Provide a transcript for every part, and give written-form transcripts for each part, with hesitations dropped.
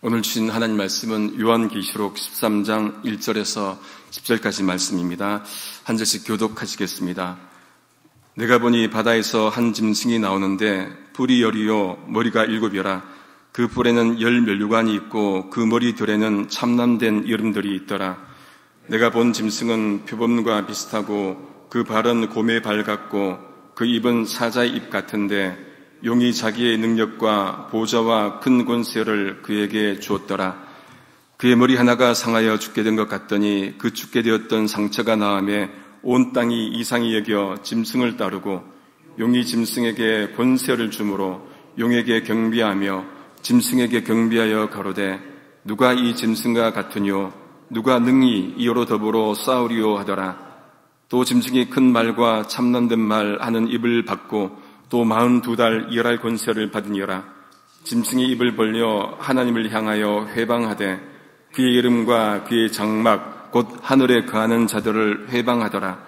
오늘 주신 하나님 말씀은 요한계시록 13장 1절에서 10절까지 말씀입니다. 한 절씩 교독하시겠습니다. 내가 보니 바다에서 한 짐승이 나오는데 뿔이 10이요 머리가 7이라. 그 뿔에는 10면류관이 있고 그 머리들에는 참남된 이름들이 있더라. 내가 본 짐승은 표범과 비슷하고 그 발은 곰의 발 같고 그 입은 사자의 입 같은데 용이 자기의 능력과 보좌와 큰 권세를 그에게 주었더라. 그의 머리 하나가 상하여 죽게 된 것 같더니 그 죽게 되었던 상처가 나음에 온 땅이 이상히 여겨 짐승을 따르고 용이 짐승에게 권세를 주므로 용에게 경비하며 짐승에게 경비하여 가로되 누가 이 짐승과 같으뇨 누가 능히 이어로 더불어 싸우리요 하더라. 또 짐승이 큰 말과 참남된 말 하는 입을 받고 또 42달 일할 권세를 받으니라. 짐승이 입을 벌려 하나님을 향하여 회방하되 그의 이름과 그의 장막 곧 하늘에 거하는 자들을 회방하더라.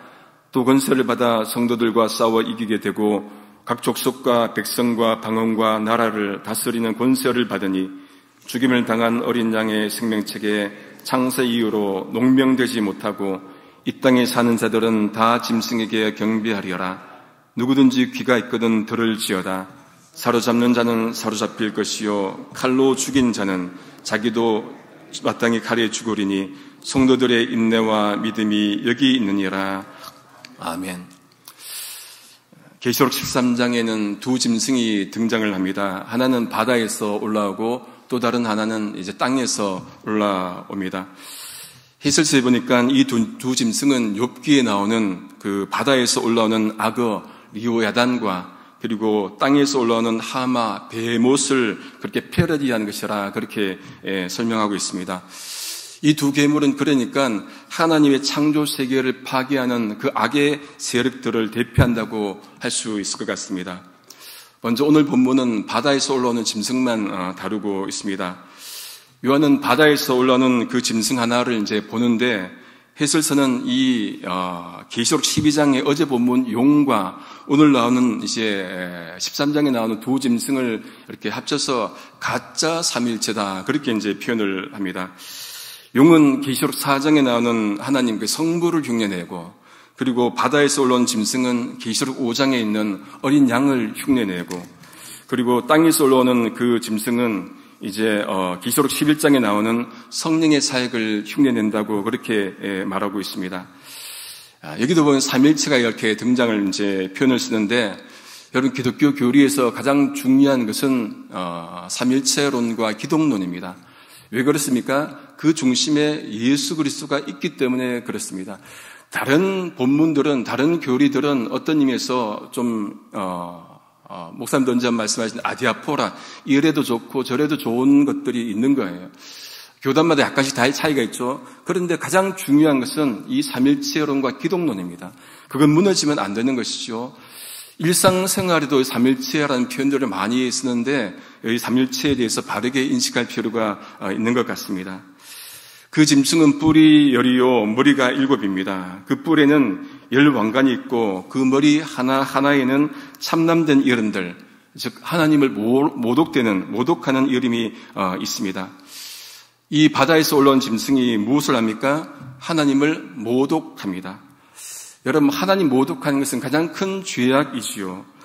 또 권세를 받아 성도들과 싸워 이기게 되고 각 족속과 백성과 방언과 나라를 다스리는 권세를 받으니 죽임을 당한 어린 양의 생명책에 창세 이후로 농명되지 못하고 이 땅에 사는 자들은 다 짐승에게 경배하리어라. 누구든지 귀가 있거든 들을지어다. 사로잡는 자는 사로잡힐 것이요 칼로 죽인 자는 자기도 마땅히 칼에 죽으리니 성도들의 인내와 믿음이 여기 있느니라. 아멘. 계시록 13장에는 두 짐승이 등장을 합니다. 하나는 바다에서 올라오고 또 다른 하나는 이제 땅에서 올라옵니다. 해설서에 보니까 이 두 짐승은 욥기에 나오는 그 바다에서 올라오는 악어 리오야단과 그리고 땅에서 올라오는 하마, 베못을 그렇게 패러디한 것이라 그렇게 설명하고 있습니다. 이 두 괴물은 그러니까 하나님의 창조 세계를 파괴하는 그 악의 세력들을 대표한다고 할 수 있을 것 같습니다. 먼저 오늘 본문은 바다에서 올라오는 짐승만 다루고 있습니다. 요한은 바다에서 올라오는 그 짐승 하나를 이제 보는데 해설서는 이 계시록 12장의 어제 본문 용과 오늘 나오는 이제 13장에 나오는 두 짐승을 이렇게 합쳐서 가짜 삼일체다 그렇게 이제 표현을 합니다. 용은 계시록 4장에 나오는 하나님 그 성부를 흉내내고 그리고 바다에서 올라온 짐승은 계시록 5장에 있는 어린 양을 흉내내고 그리고 땅에서 올라오는 그 짐승은 이제 계시록 11장에 나오는 성령의 사역을 흉내낸다고 그렇게 말하고 있습니다. 여기도 보면 삼일체가 이렇게 등장을 이제 표현을 쓰는데 여러분 기독교 교리에서 가장 중요한 것은 삼일체론과 기독론입니다. 왜 그렇습니까? 그 중심에 예수 그리스도가 있기 때문에 그렇습니다. 다른 본문들은 다른 교리들은 어떤 의미에서 좀 목사님도 언제 말씀하신 아디아포라 이래도 좋고 저래도 좋은 것들이 있는 거예요. 교단마다 약간씩 다 차이가 있죠. 그런데 가장 중요한 것은 이 삼일체론과 기독론입니다. 그건 무너지면 안 되는 것이죠. 일상생활에도 삼일체라는 표현들을 많이 쓰는데 이 삼일체에 대해서 바르게 인식할 필요가 있는 것 같습니다. 그 짐승은 뿔이 10이요 머리가 7입니다. 그 뿔에는 10왕관이 있고 그 머리 하나하나에는 참남된 이름들, 즉 하나님을 모독하는 이름이 있습니다. 이 바다에서 올라온 짐승이 무엇을 합니까? 하나님을 모독합니다. 여러분 하나님 모독하는 것은 가장 큰 죄악이지요.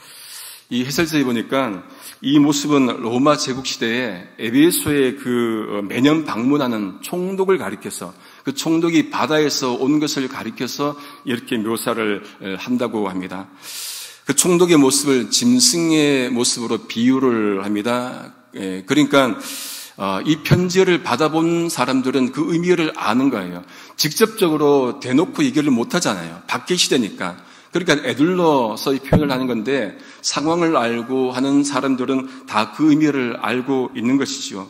이 해설서에 보니까 이 모습은 로마 제국 시대에 에베소에 그 매년 방문하는 총독을 가리켜서 그 총독이 바다에서 온 것을 가리켜서 이렇게 묘사를 한다고 합니다. 그 총독의 모습을 짐승의 모습으로 비유를 합니다. 그러니까 이 편지를 받아본 사람들은 그 의미를 아는 거예요. 직접적으로 대놓고 얘기를 못 하잖아요. 밖의 시대니까. 그러니까 애둘러서 표현을 하는 건데 상황을 알고 하는 사람들은 다 그 의미를 알고 있는 것이죠.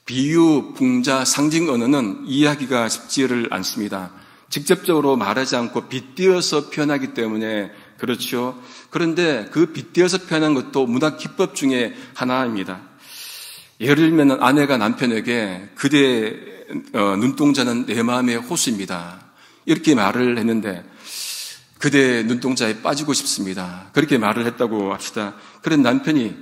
비유, 풍자, 상징 언어는 이해하기가 쉽지를 않습니다. 직접적으로 말하지 않고 빗대어서 표현하기 때문에 그렇죠. 그런데 그 빗대어서 표현한 것도 문학 기법 중에 하나입니다. 예를 들면 아내가 남편에게 그대 눈동자는 내 마음의 호수입니다. 이렇게 말을 했는데 그대 눈동자에 빠지고 싶습니다. 그렇게 말을 했다고 합시다. 그런 남편이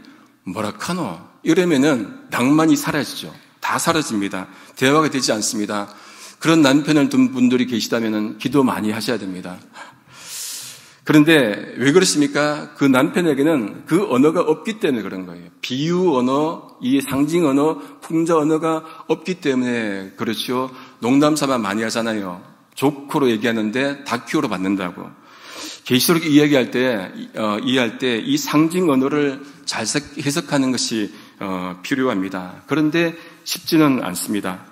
뭐라카노? 이러면은 낭만이 사라지죠. 다 사라집니다. 대화가 되지 않습니다. 그런 남편을 둔 분들이 계시다면 기도 많이 하셔야 됩니다. 그런데 왜 그렇습니까? 그 남편에게는 그 언어가 없기 때문에 그런 거예요. 비유 언어, 이 상징 언어, 풍자 언어가 없기 때문에 그렇죠. 농담 삼아 많이 하잖아요. 조크로 얘기하는데 다큐로 받는다고. 계시록 이야기할 때, 이해할 때 이 상징 언어를 잘 해석하는 것이 필요합니다. 그런데 쉽지는 않습니다.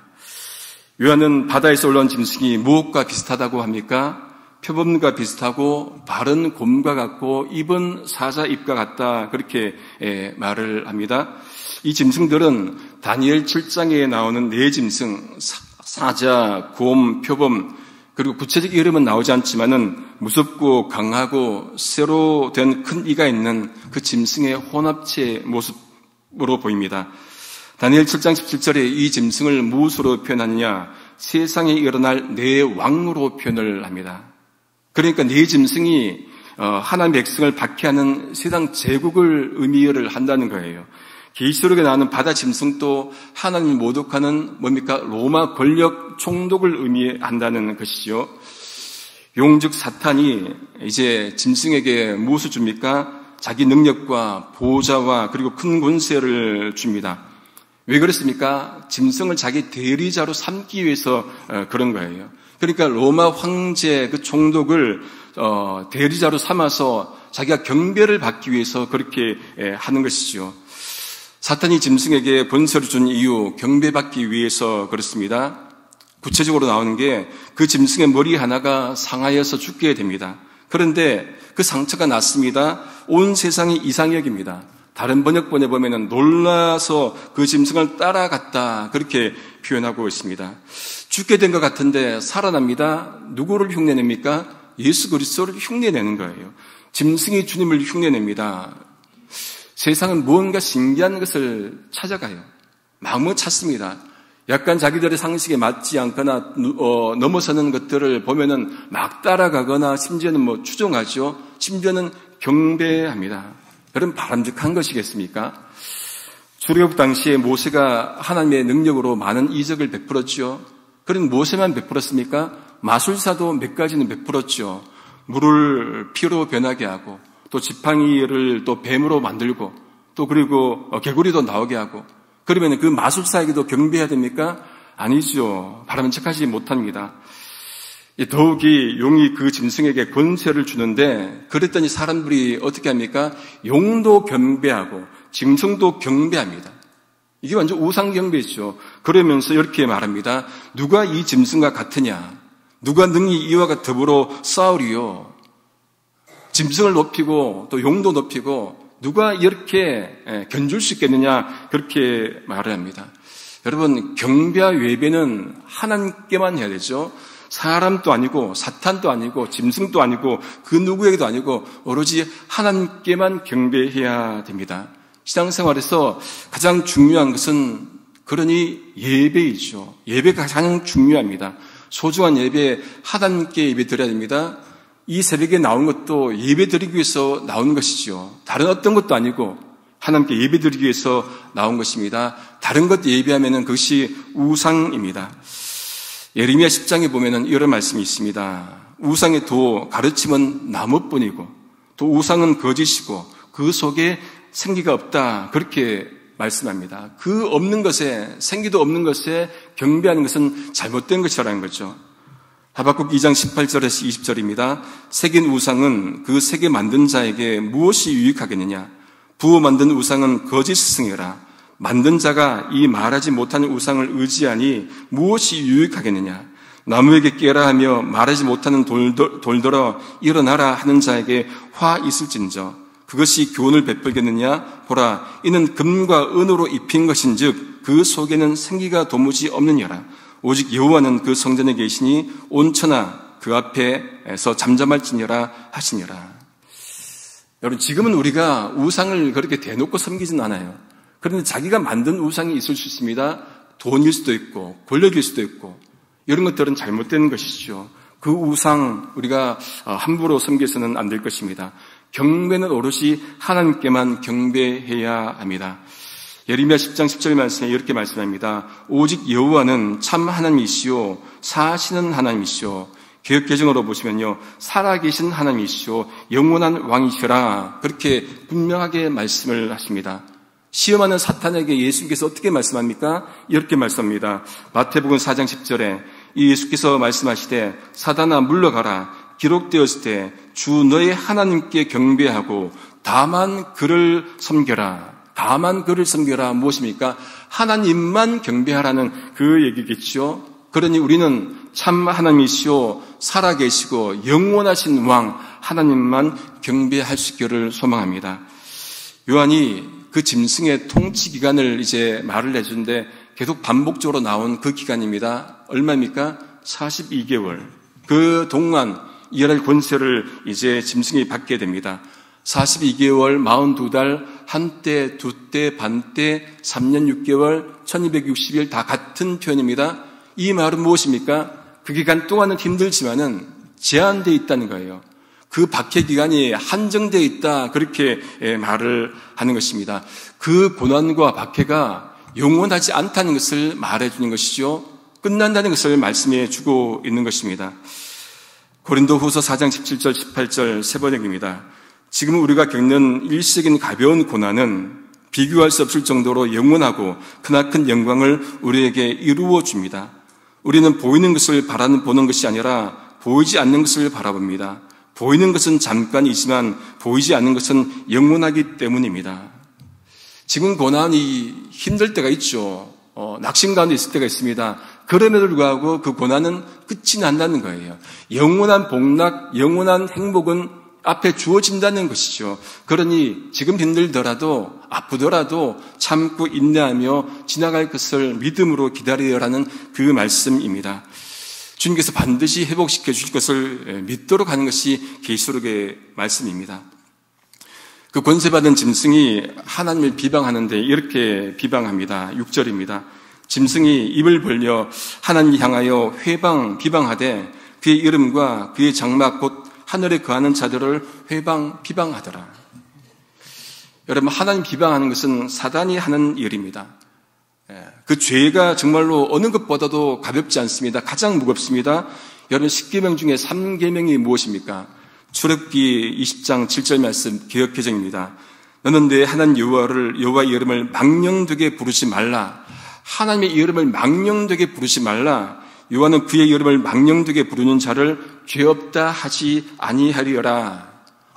요한은 바다에서 올라온 짐승이 무엇과 비슷하다고 합니까? 표범과 비슷하고 발은 곰과 같고 입은 사자 입과 같다, 그렇게 말을 합니다. 이 짐승들은 다니엘 7장에 나오는 네 짐승, 사자, 곰, 표범, 그리고 구체적 이름은 나오지 않지만은 무섭고 강하고 쇠로 된 큰 이가 있는 그 짐승의 혼합체 모습으로 보입니다. 다니엘 7장 17절에 이 짐승을 무엇으로 표현하느냐? 세상에 일어날 네 왕으로 표현을 합니다. 그러니까 네 짐승이 하나님의 백성을 박해하는 세상 제국을 의미를 한다는 거예요. 계시록에 나오는 바다 짐승도 하나님을 모독하는 뭡니까? 로마 권력 총독을 의미한다는 것이죠. 용즉 사탄이 이제 짐승에게 무엇을 줍니까? 자기 능력과 보호자와 그리고 큰 권세를 줍니다. 왜 그렇습니까? 짐승을 자기 대리자로 삼기 위해서 그런 거예요. 그러니까 로마 황제 그 총독을 대리자로 삼아서 자기가 경배를 받기 위해서 그렇게 하는 것이죠. 사탄이 짐승에게 권세를 준 이유, 경배받기 위해서 그렇습니다. 구체적으로 나오는 게 그 짐승의 머리 하나가 상하여서 죽게 됩니다. 그런데 그 상처가 났습니다. 온 세상이 이상히 여깁니다. 다른 번역본에 보면은 놀라서 그 짐승을 따라갔다, 그렇게 표현하고 있습니다. 죽게 된 것 같은데 살아납니다. 누구를 흉내냅니까? 예수 그리스도를 흉내내는 거예요. 짐승이 주님을 흉내냅니다. 세상은 무언가 신기한 것을 찾아가요. 마음을 찾습니다. 약간 자기들의 상식에 맞지 않거나 넘어서는 것들을 보면은 막 따라가거나 심지어는 추종하죠. 심지어는 경배합니다. 그럼 바람직한 것이겠습니까? 출애굽 당시에 모세가 하나님의 능력으로 많은 이적을 베풀었죠. 그런 모세만 베풀었습니까? 마술사도 몇 가지는 베풀었죠. 물을 피로 변하게 하고, 또 지팡이를 또 뱀으로 만들고, 또 그리고 개구리도 나오게 하고. 그러면 그 마술사에게도 경배해야 됩니까? 아니죠. 바람직하지 못합니다. 더욱이 용이 그 짐승에게 권세를 주는데, 그랬더니 사람들이 어떻게 합니까? 용도 경배하고 짐승도 경배합니다. 이게 완전 우상 경배죠. 그러면서 이렇게 말합니다. 누가 이 짐승과 같으냐? 누가 능히 이와 더불어 싸우리요? 짐승을 높이고 또 용도 높이고 누가 이렇게 견줄 수 있겠느냐? 그렇게 말을 합니다. 여러분, 경배와 예배는 하나님께만 해야 되죠. 사람도 아니고 사탄도 아니고 짐승도 아니고 그 누구에게도 아니고 오로지 하나님께만 경배해야 됩니다. 신앙생활에서 가장 중요한 것은 그러니 예배이죠. 예배가 가장 중요합니다. 소중한 예배, 하나님께 예배 드려야 됩니다. 이 새벽에 나온 것도 예배 드리기 위해서 나온 것이죠. 다른 어떤 것도 아니고 하나님께 예배 드리기 위해서 나온 것입니다. 다른 것 예배하면 그것이 우상입니다. 예레미야 10장에 보면 이런 말씀이 있습니다. 우상의 도 가르침은 나무뿐이고 또 우상은 거짓이고 그 속에 생기가 없다, 그렇게 말씀합니다. 그 없는 것에, 생기도 없는 것에 경배하는 것은 잘못된 것이라는 거죠. 하박국 2장 18절에서 20절입니다. 새긴 우상은 그 새게 만든 자에게 무엇이 유익하겠느냐? 부어 만든 우상은 거짓 스승이라. 만든 자가 이 말하지 못하는 우상을 의지하니 무엇이 유익하겠느냐? 나무에게 깨라 하며 말하지 못하는 돌들어 일어나라 하는 자에게 화 있을진저. 그것이 교훈을 베풀겠느냐? 보라, 이는 금과 은으로 입힌 것인즉 그 속에는 생기가 도무지 없느니라. 오직 여호와는 그 성전에 계시니 온천하 그 앞에서 잠잠할지니라 하시니라. 여러분, 지금은 우리가 우상을 그렇게 대놓고 섬기진 않아요. 그런데 자기가 만든 우상이 있을 수 있습니다. 돈일 수도 있고 권력일 수도 있고 이런 것들은 잘못된 것이죠. 그 우상 우리가 함부로 섬겨서는 안 될 것입니다. 경배는 오롯이 하나님께만 경배해야 합니다. 예레미야 10장 10절 말씀에 이렇게 말씀합니다. 오직 여호와는 참 하나님이시오 사시는 하나님이시오. 개역개정으로 보시면요, 살아계신 하나님이시오 영원한 왕이시라, 그렇게 분명하게 말씀을 하십니다. 시험하는 사탄에게 예수님께서 어떻게 말씀합니까? 이렇게 말씀합니다. 마태복음 4장 10절에 이 예수께서 말씀하시되 사단아 물러가라, 기록되었을 때 주 너의 하나님께 경배하고 다만 그를 섬겨라. 다만 그를 섬겨라. 무엇입니까? 하나님만 경배하라는 그 얘기겠죠. 그러니 우리는 참 하나님이시오 살아계시고 영원하신 왕 하나님만 경배할 수 있기를 소망합니다. 요한이 그 짐승의 통치 기간을 이제 말을 해주는데 계속 반복적으로 나온 그 기간입니다. 얼마입니까? 42개월. 그 동안 이해할 권세를 이제 짐승이 받게 됩니다. 42개월, 42달, 한때, 두때, 반때, 3년 6개월, 1260일 다 같은 표현입니다. 이 말은 무엇입니까? 그 기간 동안은 힘들지만은 제한되어 있다는 거예요. 그 박해 기간이 한정되어 있다, 그렇게 말을 하는 것입니다. 그 고난과 박해가 영원하지 않다는 것을 말해주는 것이죠. 끝난다는 것을 말씀해 주고 있는 것입니다. 고린도후서 4장 17절 18절 세 번역입니다. 지금 우리가 겪는 일시적인 가벼운 고난은 비교할 수 없을 정도로 영원하고 크나큰 영광을 우리에게 이루어 줍니다. 우리는 보이는 것을 보는 것이 아니라 보이지 않는 것을 바라봅니다. 보이는 것은 잠깐이지만 보이지 않는 것은 영원하기 때문입니다. 지금 고난이 힘들 때가 있죠. 낙심 가운데 있을 때가 있습니다. 그럼에도 불구하고 그 고난은 끝이 난다는 거예요. 영원한 복락, 영원한 행복은 앞에 주어진다는 것이죠. 그러니 지금 힘들더라도 아프더라도 참고 인내하며 지나갈 것을 믿음으로 기다려라는 그 말씀입니다. 주님께서 반드시 회복시켜 주실 것을 믿도록 하는 것이 계시록의 말씀입니다. 그 권세받은 짐승이 하나님을 비방하는데 이렇게 비방합니다. 6절입니다. 짐승이 입을 벌려 하나님을 향하여 비방하되 그의 이름과 그의 장막 곧 하늘에 거하는 자들을 비방하더라. 여러분, 하나님 비방하는 것은 사단이 하는 일입니다. 그 죄가 정말로 어느 것보다도 가볍지 않습니다. 가장 무겁습니다. 여러분, 10계명 중에 3계명이 무엇입니까? 출애굽기 20장 7절 말씀 개역개정입니다. 너는 내 하나님 여호와의 이름을 망령되게 부르지 말라. 하나님의 이름을 망령되게 부르지 말라. 여호와는 그의 이름을 망령되게 부르는 자를 죄없다 하지 아니하리라.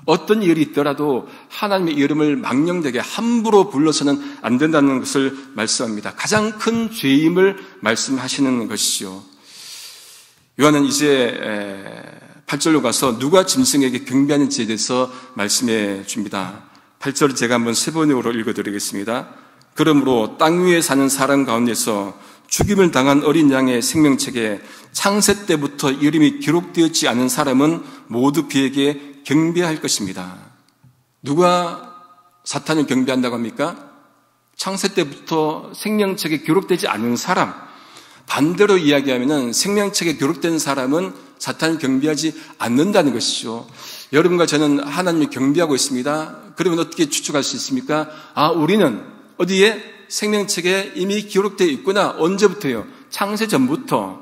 어떤 일이 있더라도 하나님의 이름을 망령되게 함부로 불러서는 안 된다는 것을 말씀합니다. 가장 큰 죄임을 말씀하시는 것이죠. 요한은 이제 8절로 가서 누가 짐승에게 경배하는지에 대해서 말씀해 줍니다. 8절을 제가 한번 세 번역으로 읽어드리겠습니다. 그러므로 땅 위에 사는 사람 가운데서 죽임을 당한 어린 양의 생명책에 창세 때부터 이름이 기록되었지 않은 사람은 모두 그에게 경배할 것입니다. 누가 사탄을 경배한다고 합니까? 창세 때부터 생명책에 기록되지 않은 사람. 반대로 이야기하면 생명책에 기록된 사람은 사탄을 경배하지 않는다는 것이죠. 여러분과 저는 하나님을 경배하고 있습니다. 그러면 어떻게 추측할 수 있습니까? 우리는 어디에? 생명책에 이미 기록되어 있구나. 언제부터요? 창세 전부터.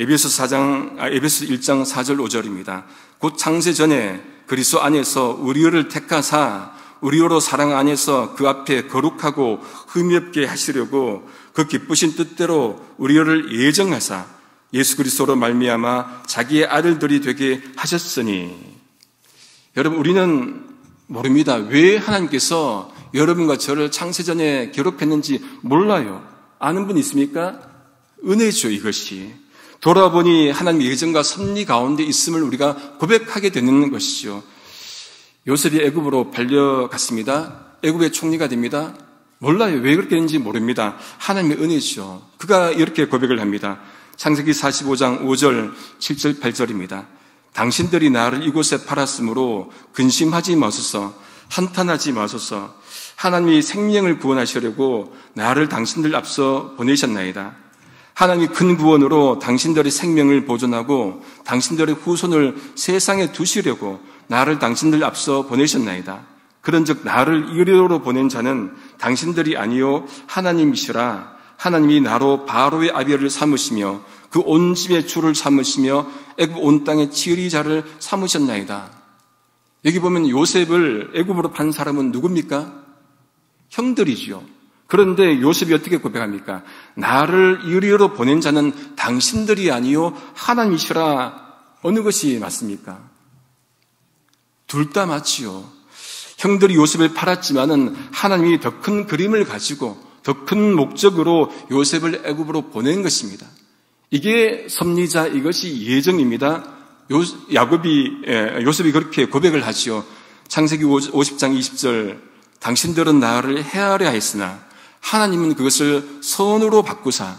에베소 1장 4절 5절입니다. 곧 창세 전에 그리스도 안에서 우리를 택하사 우리로 사랑 안에서 그 앞에 거룩하고 흠이 없게 하시려고 그 기쁘신 뜻대로 우리를 예정하사 예수 그리스도로 말미암아 자기의 아들들이 되게 하셨으니. 여러분, 우리는 모릅니다. 왜 하나님께서 여러분과 저를 창세전에 기록했는지 몰라요. 아는 분 있습니까? 은혜죠, 이것이. 돌아보니 하나님의 예정과 섭리 가운데 있음을 우리가 고백하게 되는 것이죠. 요셉이 애굽으로 팔려갔습니다. 애굽의 총리가 됩니다. 몰라요. 왜 그렇게 했는지 모릅니다. 하나님의 은혜죠. 그가 이렇게 고백을 합니다. 창세기 45장 5절, 7절, 8절입니다. 당신들이 나를 이곳에 팔았으므로 근심하지 마소서, 한탄하지 마소서. 하나님이 생명을 구원하시려고 나를 당신들 앞서 보내셨나이다. 하나님이 큰 구원으로 당신들의 생명을 보존하고 당신들의 후손을 세상에 두시려고 나를 당신들 앞서 보내셨나이다. 그런즉 나를 이리로 보낸 자는 당신들이 아니요 하나님이시라. 하나님이 나로 바로의 아비를 삼으시며 그 온 집의 주를 삼으시며 애굽 온 땅의 지리자를 삼으셨나이다. 여기 보면 요셉을 애굽으로 판 사람은 누굽니까? 형들이지요. 그런데 요셉이 어떻게 고백합니까? 나를 이리로 보낸 자는 당신들이 아니요 하나님이시라. 어느 것이 맞습니까? 둘 다 맞지요. 형들이 요셉을 팔았지만은 하나님이 더 큰 그림을 가지고 더 큰 목적으로 요셉을 애굽으로 보낸 것입니다. 이게 섭리자, 이것이 예정입니다. 요셉이 그렇게 고백을 하지요. 창세기 50장 20절, 당신들은 나를 해하려 했으나 하나님은 그것을 선으로 바꾸사.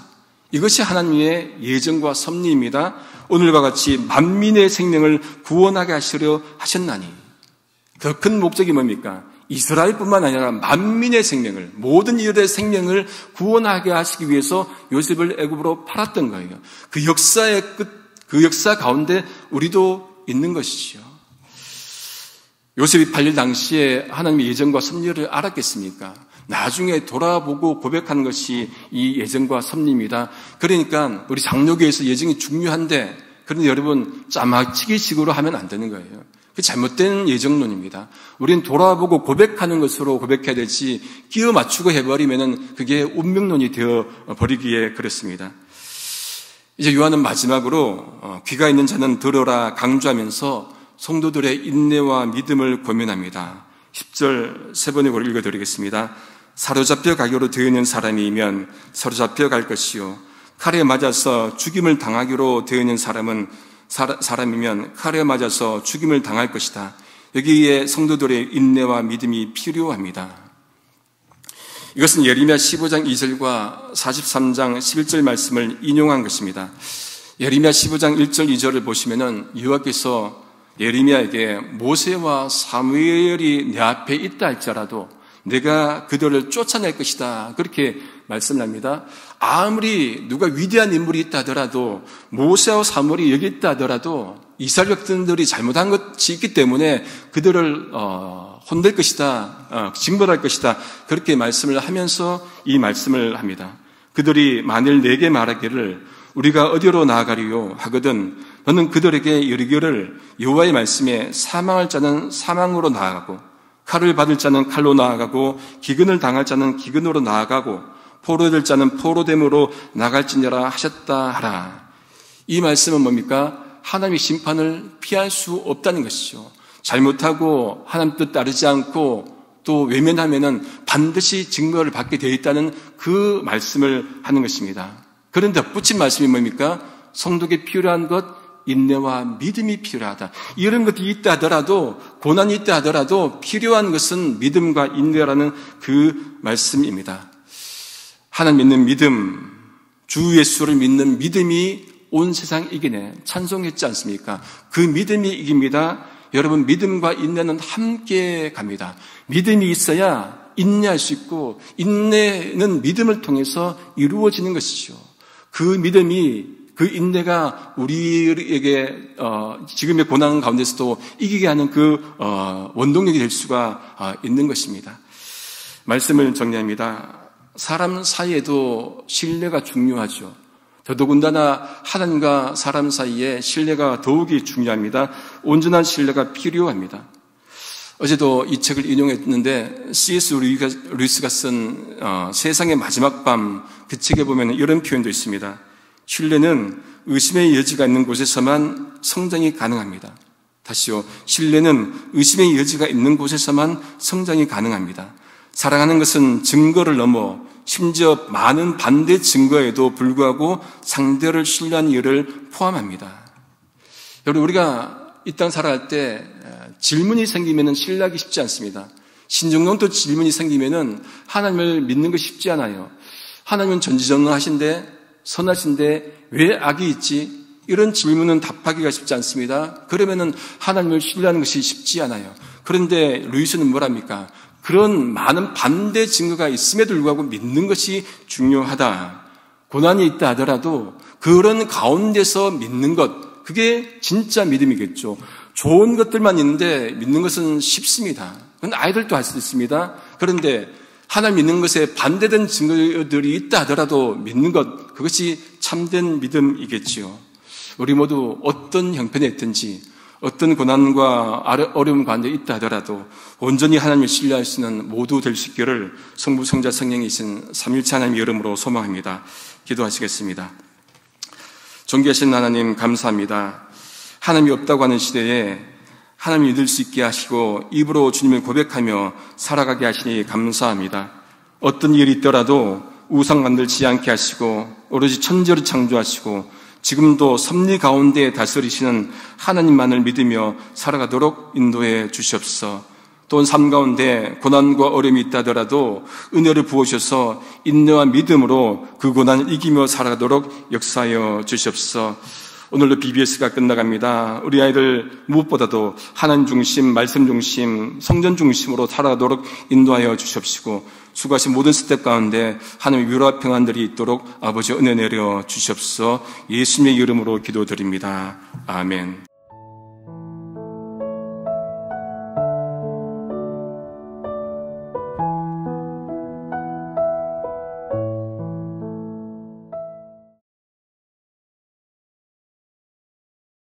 이것이 하나님의 예정과 섭리입니다. 오늘과 같이 만민의 생명을 구원하게 하시려 하셨나니. 더 큰 목적이 뭡니까? 이스라엘뿐만 아니라 만민의 생명을, 모든 이들의 생명을 구원하게 하시기 위해서 요셉을 애굽으로 팔았던 거예요. 그 역사의 끝, 그 역사 가운데 우리도 있는 것이죠. 요셉이 팔릴 당시에 하나님의 예정과 섭리를 알았겠습니까? 나중에 돌아보고 고백하는 것이 이 예정과 섭리입니다. 그러니까 우리 장로교에서 예정이 중요한데, 그런데 여러분 짜맞추기식으로 하면 안 되는 거예요. 그 잘못된 예정론입니다. 우리는 돌아보고 고백하는 것으로 고백해야 되지 끼워 맞추고 해버리면은 그게 운명론이 되어 버리기에 그렇습니다. 이제 요한은 마지막으로 귀가 있는 자는 들어라 강조하면서 성도들의 인내와 믿음을 고면합니다. 10절 세 번역으로 읽어드리겠습니다. 사로잡혀 가기로 되어 있는 사람이면 사로잡혀 갈 것이요 칼에 맞아서 죽임을 당하기로 되어 있는 사람이면 칼에 맞아서 죽임을 당할 것이다. 여기에 성도들의 인내와 믿음이 필요합니다. 이것은 예레미야 15장 2절과 43장 11절 말씀을 인용한 것입니다. 예레미야 15장 1절 2절을 보시면은 여호와께서 예레미야에게 모세와 사무엘이 내 앞에 있다 할지라도 내가 그들을 쫓아낼 것이다. 그렇게 말씀을 합니다. 아무리 누가 위대한 인물이 있다 하더라도 모세와 사무엘이 여기 있다 하더라도 이스라엘 백성들이 잘못한 것이 있기 때문에 그들을 혼낼 것이다. 징벌할 것이다. 그렇게 말씀을 하면서 이 말씀을 합니다. 그들이 만일 내게 말하기를 우리가 어디로 나아가리요 하거든 너는 그들에게 이르기를 여호와의 말씀에 사망할 자는 사망으로 나아가고 칼을 받을 자는 칼로 나아가고 기근을 당할 자는 기근으로 나아가고 포로될 자는 포로됨으로 나갈지니라 하셨다 하라. 이 말씀은 뭡니까? 하나님의 심판을 피할 수 없다는 것이죠. 잘못하고 하나님 뜻 따르지 않고 또 외면하면은 반드시 증거를 받게 되어 있다는 그 말씀을 하는 것입니다. 그런데 덧붙인 말씀이 뭡니까? 성도에게 필요한 것, 인내와 믿음이 필요하다. 이런 것이 있다 하더라도, 고난이 있다 하더라도 필요한 것은 믿음과 인내라는 그 말씀입니다. 하나님 믿는 믿음, 주 예수를 믿는 믿음이 온 세상 이기네. 찬송했지 않습니까? 그 믿음이 이깁니다. 여러분, 믿음과 인내는 함께 갑니다. 믿음이 있어야 인내할 수 있고, 인내는 믿음을 통해서 이루어지는 것이죠. 그 믿음이, 그 인내가 우리에게 지금의 고난 가운데서도 이기게 하는 그 원동력이 될 수가 있는 것입니다. 말씀을 정리합니다. 사람 사이에도 신뢰가 중요하죠. 더더군다나 하나님과 사람 사이에 신뢰가 더욱이 중요합니다. 온전한 신뢰가 필요합니다. 어제도 이 책을 인용했는데 C.S. 루이스가 쓴 세상의 마지막 밤, 그 책에 보면 이런 표현도 있습니다. 신뢰는 의심의 여지가 있는 곳에서만 성장이 가능합니다. 다시요. 신뢰는 의심의 여지가 있는 곳에서만 성장이 가능합니다. 사랑하는 것은 증거를 넘어 심지어 많은 반대 증거에도 불구하고 상대를 신뢰하는 일을 포함합니다. 여러분, 우리가 이 땅 살아갈 때 질문이 생기면 신뢰하기 쉽지 않습니다. 신정론도 질문이 생기면 하나님을 믿는 것이 쉽지 않아요. 하나님은 전지전능하신데 선하신데 왜 악이 있지? 이런 질문은 답하기가 쉽지 않습니다. 그러면은 하나님을 신뢰하는 것이 쉽지 않아요. 그런데 루이스는 뭐랍니까? 그런 많은 반대 증거가 있음에도 불구하고 믿는 것이 중요하다. 고난이 있다 하더라도 그런 가운데서 믿는 것, 그게 진짜 믿음이겠죠. 좋은 것들만 있는데 믿는 것은 쉽습니다. 그건 아이들도 할 수 있습니다. 그런데 하나님 믿는 것에 반대된 증거들이 있다 하더라도 믿는 것, 그것이 참된 믿음이겠지요. 우리 모두 어떤 형편에 있든지 어떤 고난과 어려움 가운데 있다 하더라도 온전히 하나님을 신뢰할 수 있는 모두 될 수 있기를 성부, 성자, 성령이신 삼위일체 하나님의 이름으로 소망합니다. 기도하시겠습니다. 존귀하신 하나님 감사합니다. 하나님이 없다고 하는 시대에 하나님 믿을 수 있게 하시고 입으로 주님을 고백하며 살아가게 하시니 감사합니다. 어떤 일이 있더라도 우상 만들지 않게 하시고 오로지 천지를 창조하시고 지금도 섭리 가운데 다스리시는 하나님만을 믿으며 살아가도록 인도해 주시옵소서. 또 삶 가운데 고난과 어려움이 있다더라도 은혜를 부어주셔서 인내와 믿음으로 그 고난을 이기며 살아가도록 역사하여 주시옵소서. 오늘도 BBS가 끝나갑니다. 우리 아이들 무엇보다도 하나님 중심, 말씀 중심, 성전 중심으로 살아가도록 인도하여 주시옵시고 수고하신 모든 스텝 가운데 하나님의 위로와 평안들이 있도록 아버지 은혜 내려 주시옵소서. 예수님의 이름으로 기도드립니다. 아멘.